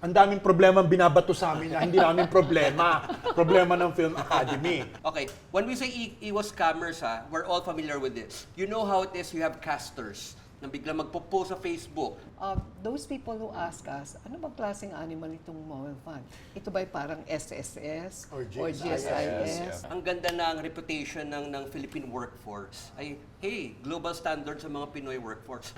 ang daming problema ang binabato sa amin na hindi namin problema. Problema ng Film Academy. Okay, when we say iwas scammers, we're all familiar with this. You know how it is, you have casters na biglang magpo-post sa Facebook. Those people who ask us, ano bang klaseng animal itong Mowelfund? Ito ba'y parang SSS Or or GSIS? GSIS? Ang ganda ng reputation ng Philippine workforce ay, hey, global standard sa mga Pinoy workforce.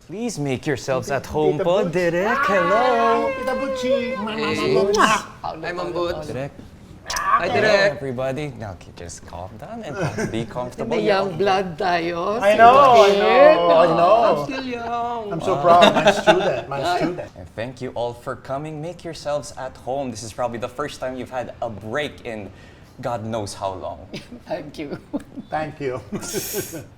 Please make yourselves at home po, Direk. Hello. Tita Butchie. Hi, Ma'am Boots. Direk. Hi, Hello, Direk. everybody. Now, just calm down and be comfortable. May young blood tayo. I know. I'm still young. I'm so proud. My student. And thank you all for coming. Make yourselves at home. This is probably the first time you've had a break in God knows how long. Thank you. Thank you.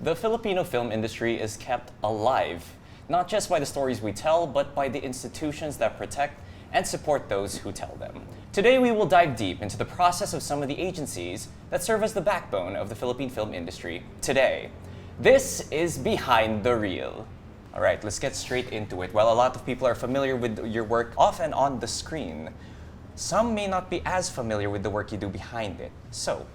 The Filipino film industry is kept alive, not just by the stories we tell, but by the institutions that protect and support those who tell them. Today, we will dive deep into the process of some of the agencies that serve as the backbone of the Philippine film industry today. This is Behind the Reel. All right, let's get straight into it. While a lot of people are familiar with your work off and on the screen, some may not be as familiar with the work you do behind it. So,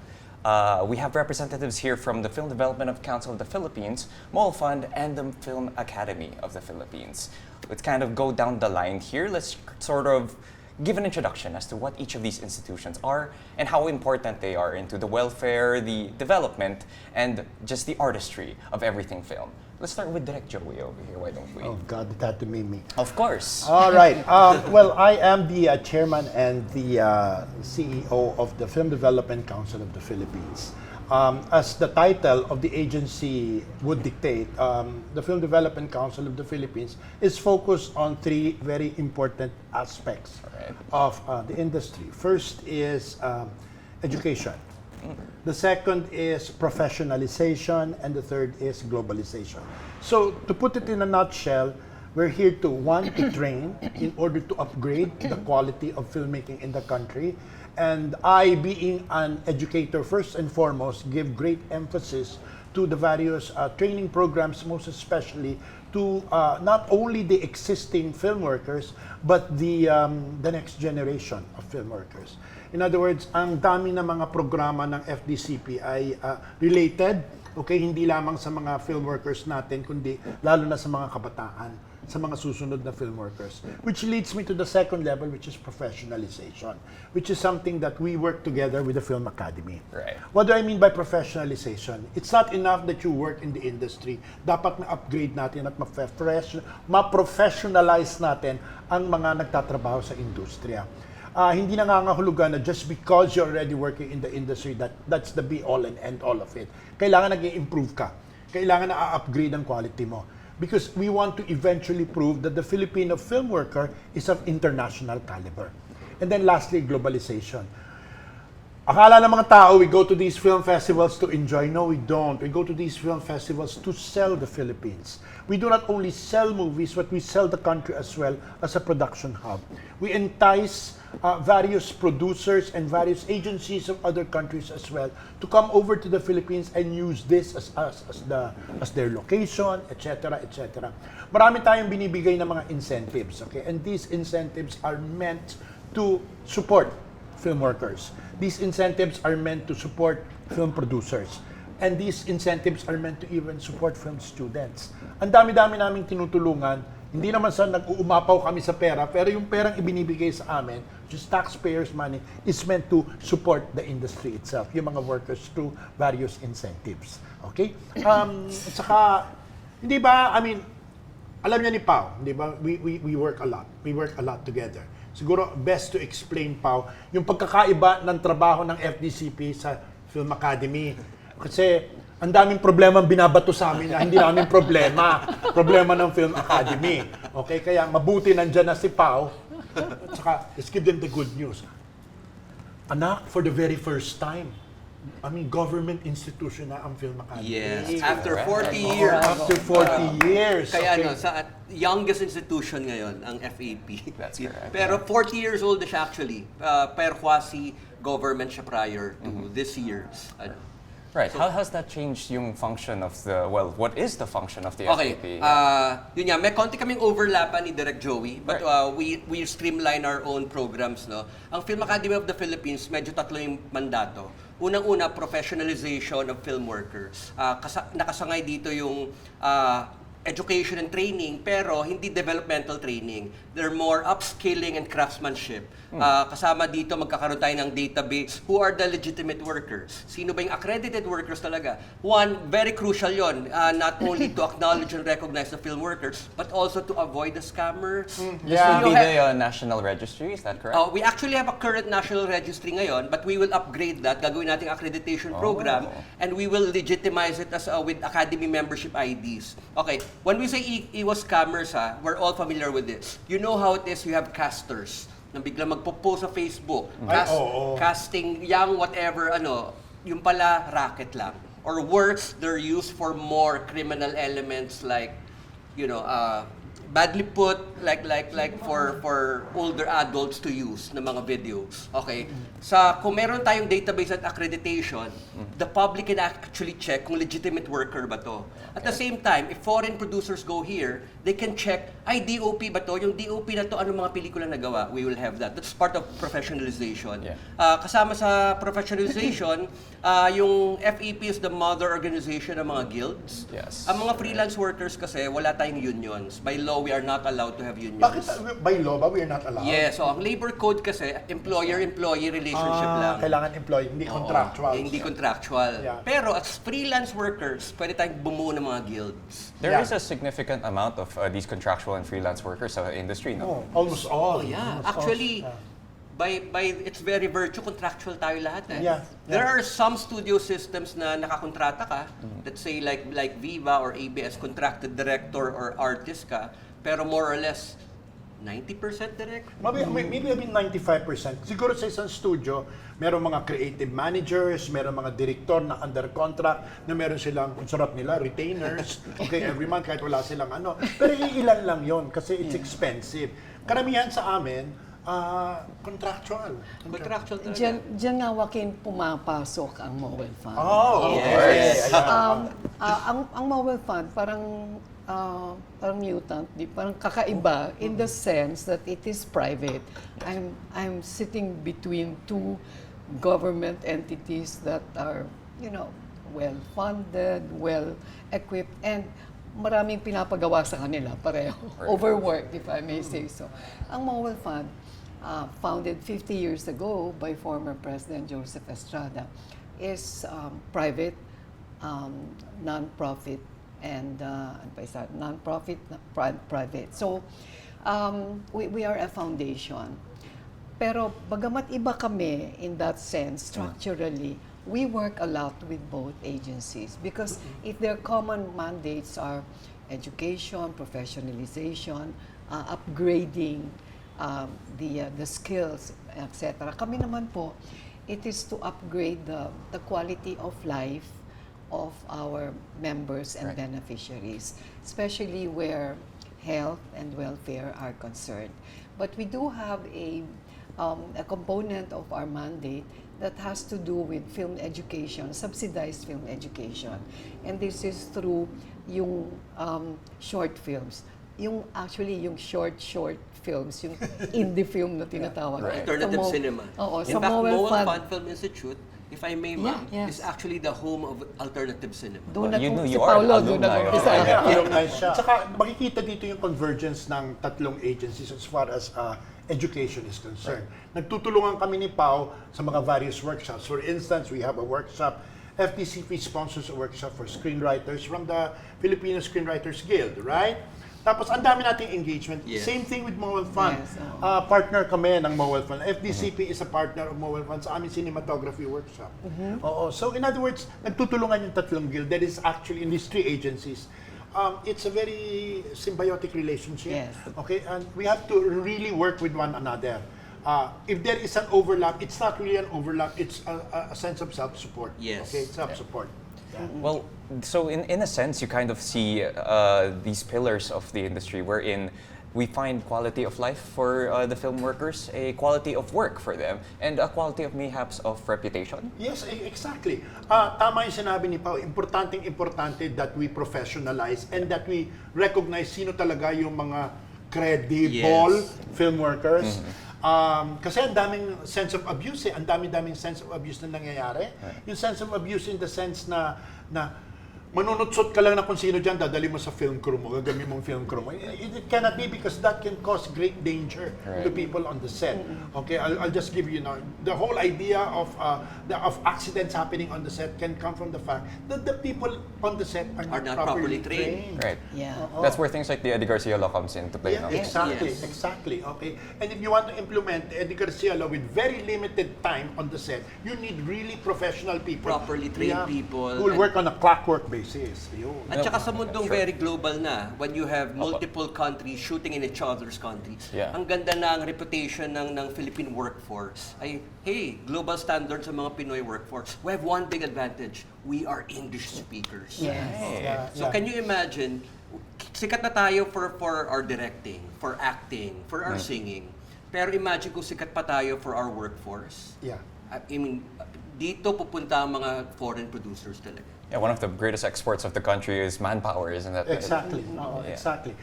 we have representatives here from the Film Development Council of the Philippines, Mowelfund, and the Film Academy of the Philippines. Let's kind of go down the line here. Let's sort of give an introduction as to what each of these institutions are and how important they are into the welfare, the development, and just the artistry of everything film. Let's start with Direk Joey over here, why don't we? Oh God, it had to be me. Of course. All right. Well, I am the chairman and the CEO of the Film Development Council of the Philippines. As the title of the agency would dictate, the Film Development Council of the Philippines is focused on three very important aspects of the industry. First is education. The second is professionalization, and the third is globalization. So, to put it in a nutshell, we're here to, one, to train in order to upgrade the quality of filmmaking in the country. And I, being an educator first and foremost, give great emphasis to the various training programs, most especially to not only the existing film workers, but the next generation of film workers. In other words, ang dami na mga programa ng FDCP ay related, okay, hindi lamang sa mga film workers natin, kundi lalo na sa mga kabataan, sa mga susunod na film workers. Which leads me to the second level, which is professionalization, which is something that we work together with the Film Academy. Right. What do I mean by professionalization? It's not enough that you work in the industry. Dapat na-upgrade natin at ma-professionalize natin ang mga nagtatrabaho sa industriya. Hindi nangangahulugan na just because you're already working in the industry, that's the be-all and end-all of it. Kailangan nag-i-improve ka. Kailangan na-upgrade ang quality mo. Because we want to eventually prove that the Filipino film worker is of international caliber. And then lastly, globalization. Akala ng mga tao, we go to these film festivals to enjoy. No, we don't. We go to these film festivals to sell the Philippines. We do not only sell movies, but we sell the country as well as a production hub. We entice various producers and various agencies of other countries as well to come over to the Philippines and use this as their location, etc., etc. Marami tayong binibigay ng mga incentives, okay? And these incentives are meant to support film workers. These incentives are meant to support film producers. And these incentives are meant to even support film students. Ang dami-dami naming tinutulungan, hindi naman sa nag-uumapaw kami sa pera, pero yung perang ibinibigay sa amin, just taxpayers' money, is meant to support the industry itself, yung mga workers through various incentives. Okay? Saka, hindi ba, I mean, alam niya ni Pao, hindi ba, we work a lot. We work a lot together. Siguro, best to explain, Pao, yung pagkakaiba ng trabaho ng FDCP sa Film Academy. Kasi ang daming problema binabato sa amin na hindi namin problema. Problema ng Film Academy. Okay? Kaya mabuti nandyan na si Pao. At saka, let's give them the good news. Anak, for the very first time, I mean, government institution na ang Film Academy. Yes, after 40 years. After 40 years. Kaya Okay. sa youngest institution ngayon, ang FAP. That's correct. Pero 40 years old na siya actually. Pero quasi government siya prior to this year's. Right. How has that changed yung function of the, well, what is the function of the Okay, FAP? yun nga, may konti kaming overlapan ni Direk Joey, but we streamline our own programs, no? Ang Film Academy of the Philippines, medyo tatlo yung mandato. Unang-una, professionalization of film workers. Nakasangay dito yung education and training, pero hindi developmental training. They're more upskilling and craftsmanship. Kasama dito, magkakaroon tayo ng database. Who are the legitimate workers? Sino ba yung accredited workers talaga? One, very crucial yon. Not only to acknowledge and recognize the film workers, but also to avoid the scammers. This would be the national registry, is that correct? We actually have a current national registry ngayon, but we will upgrade that. Gagawin nating accreditation program, and we will legitimize it as with Academy membership IDs. Okay, when we say iwas scammers, we're all familiar with this. You know how it is, you have casters na biglang magpo-post sa Facebook. Casting young whatever, yung pala racket lang. Or worse, they're used for more criminal elements like, badly put, like for older adults to use na mga videos. Okay? Kung meron tayong database at accreditation, the public can actually check kung legitimate worker ba to. At the same time, if foreign producers go here, they can check, ay, DOP ba to? Yung DOP na to, anong mga pelikula nagawa? We will have that. That's part of professionalization. Yeah. Kasama sa professionalization, yung FEP is the mother organization ng mga guilds. Yes. Ang mga freelance workers kasi, wala tayong unions. By law, we are not allowed to have unions. Bakit by law ba we are not allowed? Yes, so ang labor code kasi, employer-employee relationship lang. Kailangan employee, hindi contractual. Hindi contractual. Yeah. Pero as freelance workers, pwede tayong bumuo ng mga guilds. There Yeah. is a significant amount of these contractual and freelance workers sa industry, no? Almost all. Yeah, Almost actually, all. by its very virtue, contractual tayo lahat. Yeah, There yeah. are some studio systems na nakakontrata ka. Let's say like Viva or ABS, contracted director or artist ka. Pero more or less, 90% direct? Maybe 95%. Siguro sa isang studio, meron mga creative managers, meron mga director na under contract, na meron silang, kung sarap nila, retainers, okay, every month kahit wala silang ano. Pero ilan lang yon kasi it's expensive. Karamihan sa amin, contractual. Contractual talaga. Diyan nga, Whaqyn, pumapasok ang Mowelfund. Oh, Yes. okay. Ayan. Ang Mowelfund, parang mutant, parang kakaiba in the sense that it is private. I'm sitting between two government entities that are, well-funded, well-equipped, and maraming pinapagawa sa kanila, pareho. Overworked, if I may say so. Ang Mowelfund, founded 50 years ago by former President Joseph Estrada, is private, non-profit, and non-profit, private. So, we are a foundation. Pero bagamat iba kami in that sense, structurally, we work a lot with both agencies because if their common mandates are education, professionalization, upgrading the skills, etc. Kami naman po, it is to upgrade the quality of life of our members and beneficiaries, especially where health and welfare are concerned. But we do have a component of our mandate that has to do with film education, subsidized film education. And this is through yung short films. Yung short films, yung indie film na tinatawag. Alternative cinema. Oo, In sa fact, Mowelfund. Mowelfund Film Institute if I may, ma'am, Yeah, is yes. actually the home of alternative cinema. Doon You nag- know, si you are Paolo, an doon alumni. nag-umpisa. Alumni siya. Tsaka makikita dito yung convergence ng tatlong agencies as far as education is concerned. Nagtutulungan kami ni Pao sa mga various workshops. For instance, we have a workshop, FDCP sponsors a workshop for screenwriters from the Filipino Screenwriters Guild, right? Tapos ang dami nating engagement. Yes. Same thing with Mowelfund. Yes, Partner kami ng Mowelfund. FDCP is a partner of Mowelfund sa aming cinematography workshop. Oo. So in other words, nagtutulungan yung tatlong guild. That is actually in these three agencies. It's a very symbiotic relationship. Yes. Okay, and we have to really work with one another. If there is an overlap, it's not really an overlap. It's a sense of self-support. Yes. Okay, self-support. Well, so in a sense, you kind of see these pillars of the industry wherein we find quality of life for the film workers, a quality of work for them, and a quality of mayhaps of reputation. Yes, exactly. Tama yung sinabi ni Pao. Importante that we professionalize and that we recognize sino talaga yung mga credible film workers. Kasi ang daming sense of abuse Ang daming sense of abuse na nangyayari. Yung sense of abuse in the sense na manunutsot ka lang na kung sino dyan, dadali mo sa film crew mo, gagawin mong film crew mo. It cannot be because that can cause great danger to people on the set. Okay, I'll just give you now, the whole idea of accidents happening on the set can come from the fact that the people on the set are not properly trained. Right. Yeah. That's where things like the Eddie Garcia law comes into play. Yeah, No? exactly, Yes. exactly. Okay, and if you want to implement the Eddie Garcia law with very limited time on the set, you need really professional people, Properly trained people. who will work on a clockwork basis. Yun. At saka sa mundong Sure. very global na, when you have multiple countries shooting in each other's countries, Yeah. ang ganda na ang reputation ng Philippine workforce ay, hey, global standard sa mga Pinoy workforce. We have one big advantage. We are English speakers. Yes. Yeah, So can you imagine, sikat na tayo for our directing, for acting, for our singing. Pero imagine kung sikat pa tayo for our workforce. Yeah. I mean, dito pupunta ang mga foreign producers talaga. Yeah, one of the greatest exports of the country is manpower, isn't that? Exactly. Yeah. Exactly.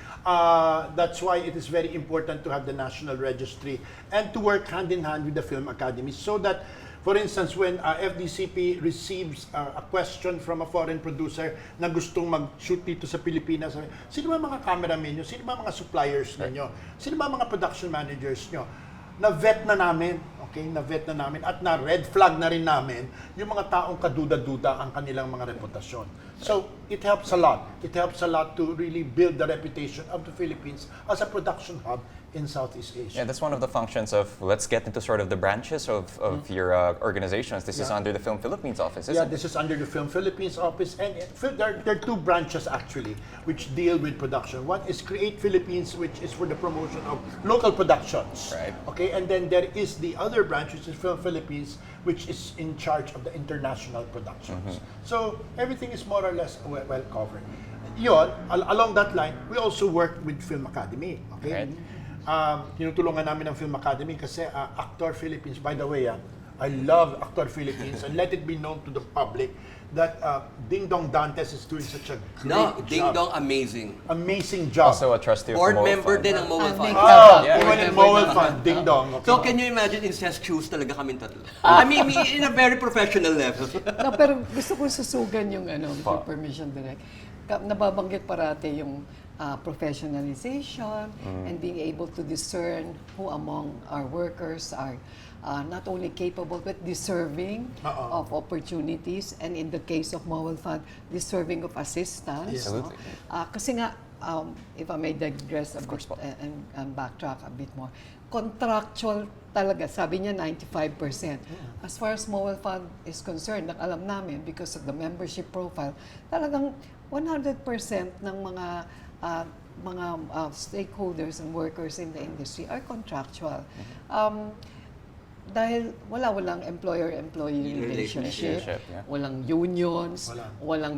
That's why it is very important to have the national registry and to work hand in hand with the film academy so that, for instance, when FDCP receives a question from a foreign producer na gustong mag-shoot dito sa Pilipinas, sino ba mga cameramen nyo? Sino ba mga suppliers ninyo? Sino ba mga production managers nyo? Na-vet na namin, okay? Na-vet na namin at na-red flag na rin namin yung mga taong kaduda-duda ang kanilang mga reputasyon. So, it helps a lot. It helps a lot to really build the reputation of the Philippines as a production hub in Southeast Asia. Yeah, that's one of the functions of, let's get into sort of the branches of your organizations. This is Yeah. under the Film Philippines office, isn't Yeah, it? this is under the Film Philippines office, and there are two branches actually which deal with production. One is Create Philippines, which is for the promotion of local productions. Right. Okay, and then there is the other branch, which is Film Philippines, which is in charge of the international productions. So everything is more or less well covered. Yun, along that line, we also work with Film Academy. Okay. Right. Tinutulungan namin ng Film Academy kasi Actor Philippines, by the way, I love Actor Philippines and let it be known to the public that Ding Dong Dantes is doing such a great No, Ding job. Dong, amazing. Amazing job. Also a trustee of Board the member Mowelfund. din ng Mowelfund. Yeah. Even in Mowelfund, Ding Dong. Okay. So can you imagine incestuous talaga kaming tatlo? I mean, in a very professional level. No, pero gusto kong susugan yung with permission direct. Nababanggit parati yung professionalization and being able to discern who among our workers are not only capable but deserving of opportunities, and in the case of Mowelfund, deserving of assistance. Yes. No? Absolutely. Kasi nga, if I may digress a bit and backtrack a bit more, contractual talaga, sabi niya 95%. As far as Mowelfund is concerned, alam namin because of the membership profile, talagang 100% ng mga stakeholders and workers in the industry are contractual. Dahil walang employer-employee relationship, yeah. walang unions, Wala.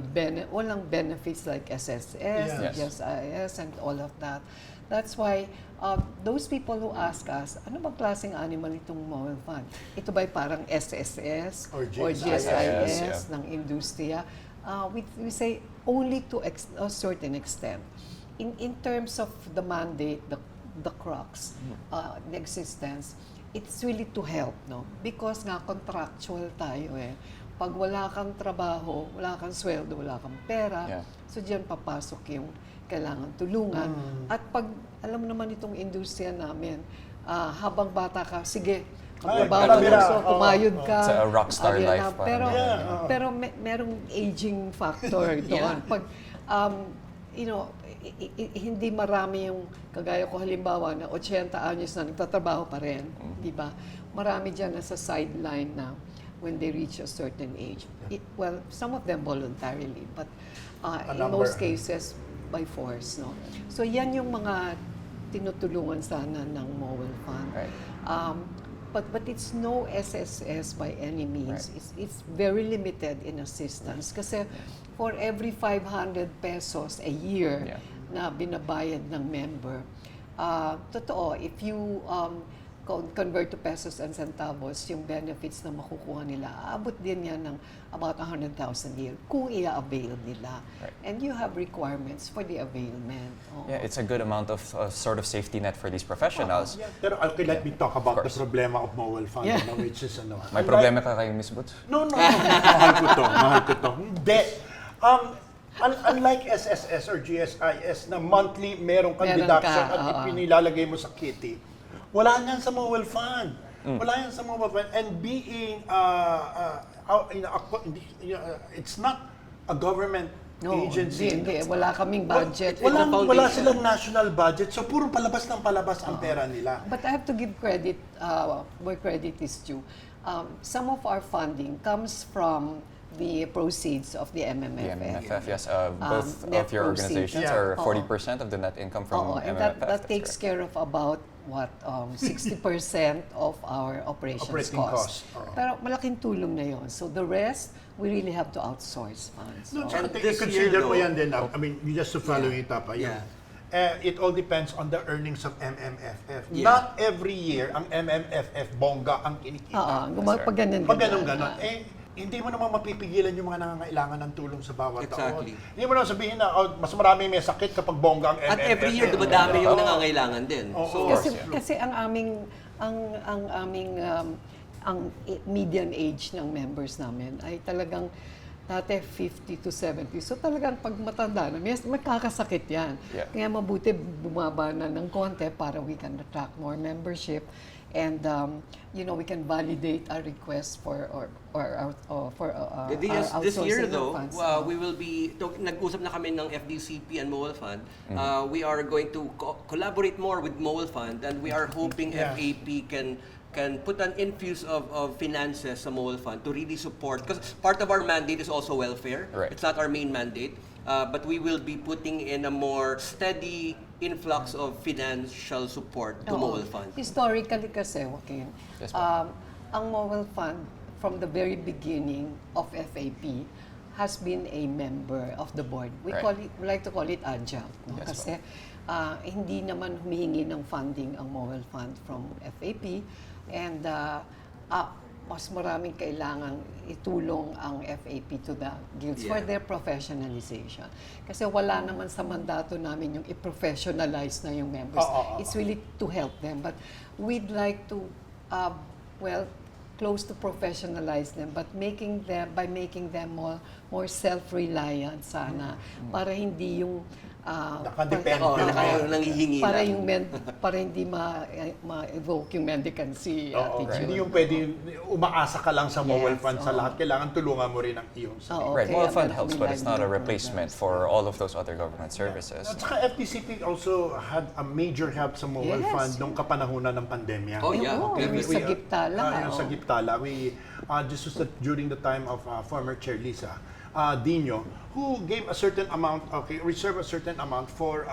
walang benefits like SSS, Yes. GSIS, and all of that. That's why those people who ask us, ano bang klaseng animal itong Mowelfund? Ito ba'y parang SSS Or or GSIS, GSIS ng industriya? We say only to a certain extent. In terms of the mandate, the crux, the existence, it's really to help, no? Because nga contractual tayo eh. Pag wala kang trabaho, wala kang sweldo, wala kang pera, so diyan papasok yung kailangan tulungan. At pag, alam mo naman itong industriya namin, habang bata ka, sige, magtrabaho ka, so kumayod ka. It's a rockstar yan life. na. Pero merong aging factor doon. Pag, you know, hindi marami yung, kagaya ko halimbawa, na 80 anyos na nagtatrabaho pa rin, di ba? Marami dyan nasa sideline na when they reach a certain age. Well, some of them voluntarily, but in most cases, by force, no? So yan yung mga tinutulungan sana ng Mowelfund. Right. But it's no SSS by any means. Right. It's very limited in assistance kasi for every 500 pesos a year na binabayad ng member, totoo, if you convert to pesos and centavos, yung benefits na makukuha nila, aabot din yan ng about 100,000 a year kung i-avail nila. Right. And you have requirements for the availment. Yeah, it's a good amount of sort of safety net for these professionals. Pero okay, let me talk about the course. problema of Mowelfund, which is May problema ka kay Miss Boots? No. Mahal ko to. Hindi. Unlike SSS or GSIS na monthly meron kang deduction at ipinilalagay mo sa kitty, wala yan sa Mowelfund. Wala yan sa Mowelfund. And being, it's not a government agency. Hindi. Wala kaming budget. Wala silang national budget. So, puro palabas ng palabas ang pera nila. But I have to give credit where credit is due. Some of our funding comes from the proceeds of the MMFF. The MMFF, yes. Both net of your proceeds. organizations are 40% of the net income from And MMFF. that takes care of about 60% of our operating costs. Pero malaking tulong na yon. So the rest, we really have to outsource funds. No, And this this consider year, mo though- yan din. I mean, just to follow it up. It all depends on the earnings of MMFF. Not every year, ang MMFF bongga ang kinikita. Pag ganun. Pag ganun. Hindi mo naman mapipigilan yung mga nangangailangan ng tulong sa bawat taon. Exactly. Hindi mo naman sabihin na mas marami may sakit kapag bongga ang MMFF. At every year, dumadami yung nangangailangan din. So, Kasi ang median age ng members namin ay talagang dati 50 to 70. So talagang pag matanda na, may magkakasakit yan. Yeah. Kaya mabuti bumaba na ng konti para we can attract more membership. And we can validate our request for our this year outsourcing though, funds. we will be, nag-usap na kami ng FDCP and Mowelfund. We are going to collaborate more with Mowelfund, and we are hoping FAP can put an infuse of finances sa Mowelfund to really support, because part of our mandate is also welfare. Right. It's not our main mandate, but we will be putting in a more steady influx of financial support to Mowelfund. Historically kasi, Whaqyn, Yes, ma'am. ang Mowelfund from the very beginning of FAP has been a member of the board. We like to call it adjunct. No? Yes, Kasi hindi naman humihingi ng funding ang Mowelfund from FAP, and mas maraming kailangang itulong ang FAP to the guilds for their professionalization. Kasi wala naman sa mandato namin yung i-professionalize na yung members. It's really to help them. But we'd like to, close to professionalize them, but by making them more self-reliant sana, para hindi yung Nakadepende nangihingi para hindi ma-evoke yung mendicancy attitude. Hindi yung pwede umaasa ka lang sa Mowelfund sa lahat. Kailangan tulungan mo rin ang iyong sarili. Right, Mowelfund helps, but it's not a replacement for all of those other government services. At saka FDCP also had a major help sa Mowelfund nung kapanahunan ng pandemya. Yung sa Giptala. Yung sa Giptala. This was during the time of former Chair Lisa Dino, who gave a certain amount, reserved a certain amount for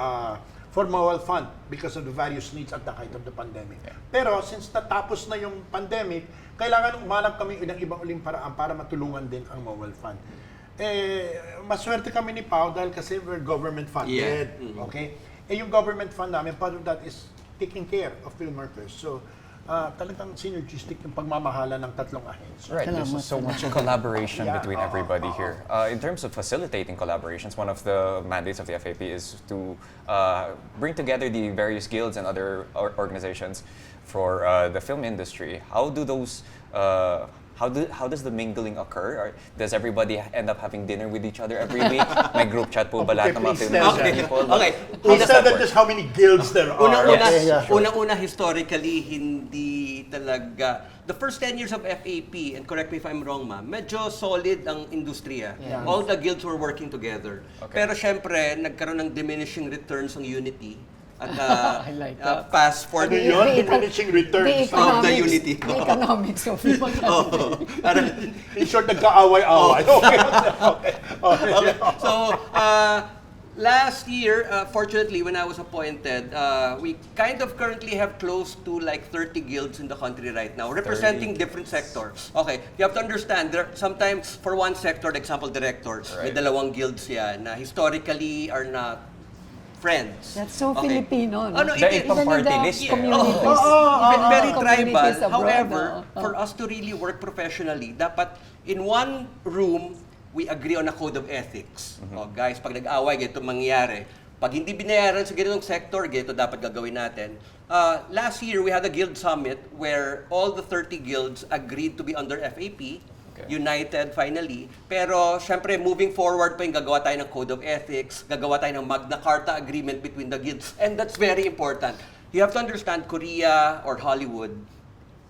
Mowelfund because of the various needs at the height of the pandemic. Pero since natapos na yung pandemic, kailangan umanap kami ng ibang uling paraan para matulungan din ang Mowelfund. Maswerte kami ni Pao dahil kasi we're government funded. Okay? Yung government fund namin, part of that is taking care of film workers. So, talagang synergistic yung pagmamahala ng tatlong ahensya. Right, there's Salamat, so much salamat. collaboration Yeah. between everybody here. In terms of facilitating collaborations, one of the mandates of the FAP is to bring together the various guilds and other organizations for the film industry. How do those how does the mingling occur? Or does everybody end up having dinner with each other every week? May group chat po ba lahat ng mga please film tell industry them. people? Okay. Please does tell that them work? just how many guilds there are. Unang-una, Okay, yeah, sure. unang-una historically, hindi talaga, the first 10 years of FAP, and correct me if I'm wrong ma'am, medyo solid ang industriya. Yeah. All the guilds were working together. Okay. Pero syempre, nagkaroon ng diminishing returns ng unity. At I like that. fast for Ano yun? Diminishing returns of the unity. The economics of film academy. In short, nagkaaway-away. Okay. Okay. Okay. So, last year, fortunately, when I was appointed, we kind of currently have close to like 30 guilds in the country right now, representing different sectors. Okay, you have to understand, there sometimes for one sector, example, directors, may Right. dalawang guilds yan na historically are not friends. That's so Okay. Filipino, no? Oh, no, it Dahil is. pang Even in party the list, eh. communities. Very tribal. Communities abroad, However, no? for us to really work professionally, dapat in one room, we agree on a code of ethics. Oh, guys, pag nag-away, ganito mangyayari. Pag hindi binayaran sa ganitong sector, ganito dapat gagawin natin. Last year, we had a guild summit where all the 30 guilds agreed to be under FAP, Okay. united finally. Pero syempre, moving forward pa yung gagawa tayo ng code of ethics, gagawa tayo ng Magna Carta agreement between the guilds. And that's very important. You have to understand, Korea or Hollywood,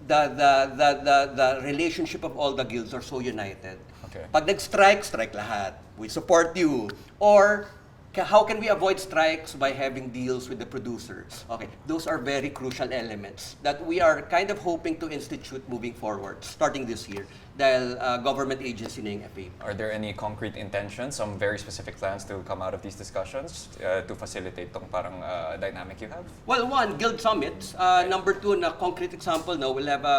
the relationship of all the guilds are so united. Okay. Pag nag-strike, strike lahat. We support you. Or, how can we avoid strikes? By having deals with the producers. Okay, those are very crucial elements that we are kind of hoping to institute moving forward, starting this year, dahil government agency na yung FAP. Are there any concrete intentions, some very specific plans to come out of these discussions to facilitate tong parang dynamic you have? Well, one, guild summits. Number two, na concrete example, no,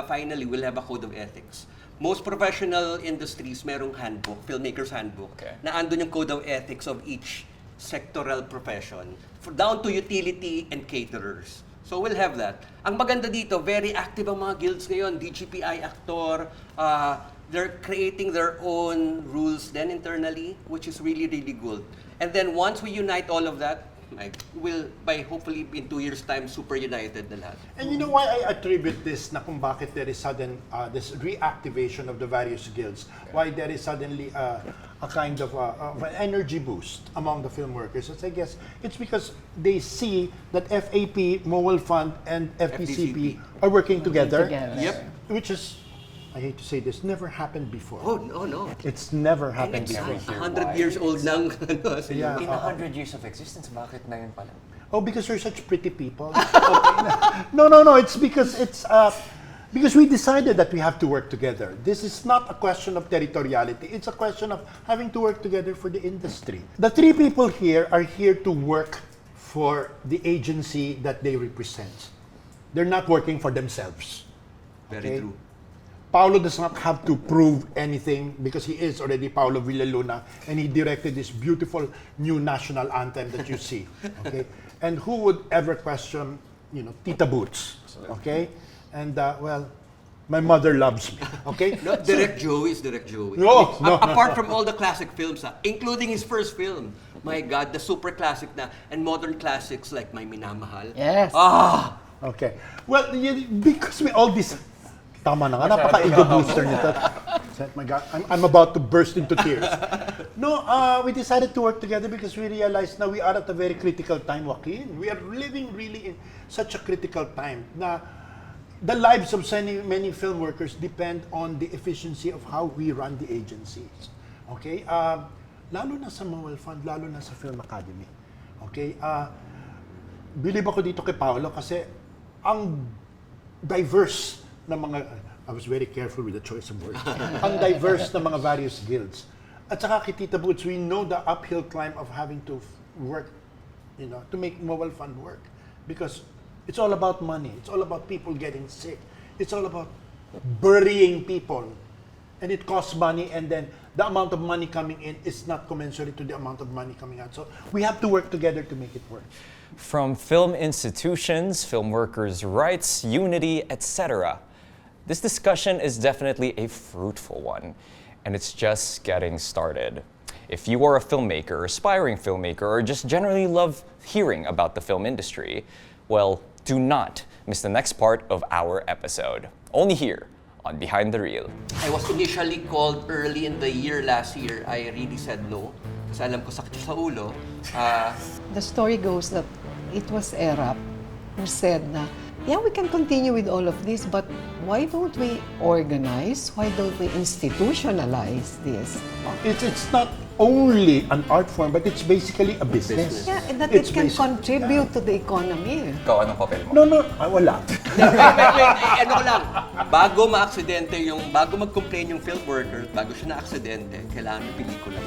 finally, we'll have a code of ethics. Most professional industries, merong handbook, filmmaker's handbook, Okay. na andun yung code of ethics of each sectoral profession, down to utility and caterers. So we'll have that. Ang maganda dito, very active ang mga guilds ngayon, DGPI actor, they're creating their own rules then internally, which is really, really good. And then once we unite all of that, we'll, by hopefully in 2 years' time, super united na lahat. And you know why I attribute this na kung bakit there is sudden this reactivation of the various guilds, why there is suddenly a kind of an energy boost among the film workers. I guess it's because they see that FAP, Mowelfund, and FDCP are working together, Yep. which is, I hate to say this, never happened before. Oh, no. It's never And happened it's before. 100 years old nang, Yeah. In 100 years of existence, bakit na yun pala? Oh, because you're such pretty people. No. It's because we decided that we have to work together. This is not a question of territoriality. It's a question of having to work together for the industry. The three people here are here to work for the agency that they represent. They're not working for themselves. Very true. Paolo does not have to prove anything because he is already Paolo Villaluna and he directed this beautiful new national anthem that you see. Okay, and who would ever question, Tita Boots? Okay, and well, my mother loves me. Okay, No, Direk Joey is Direk Joey. No. Apart from all the classic films, including his first film. My God, the super classic na and modern classics like My Minamahal. Yes. Okay. Well, because we all this. Tama na nga, napaka-ego booster nito. My God, I'm about to burst into tears. No, we decided to work together because we realized now we are at a very critical time, Whaqyn. We are living really in such a critical time na the lives of many film workers depend on the efficiency of how we run the agencies. Okay? Lalo na sa Mowelfund, lalo na sa Film Academy. Okay? Believe ako dito kay Paolo kasi ang diverse na mga, I was very careful with the choice of words, ang diverse na mga various guilds. At saka kay Tita Boots, we know the uphill climb of having to work, to make Mowelfund work. Because it's all about money. It's all about people getting sick. It's all about burying people. and it costs money, and then the amount of money coming in is not commensurate to the amount of money coming out. So we have to work together to make it work. From film institutions, film workers' rights, unity, etc. This discussion is definitely a fruitful one, and it's just getting started. If you are a filmmaker, aspiring filmmaker, or just generally love hearing about the film industry, well, do not miss the next part of our episode. Only here on Behind the Reel. I was initially called early in the year last year. I really said no. Kasi alam ko sakit sa ulo. The story goes that it was ERAP who said na, yeah, we can continue with all of this, but why don't we organize? Why don't we institutionalize this? It's not only an art form, but it's basically a business. Yeah, and that It's it can basic- contribute to the economy. Ikaw, anong papel mo? No, wala. Ano ko lang, bago ma-aksidente bago mag-complain yung film worker, bago siya na-aksidente, kailangan ng pelikula.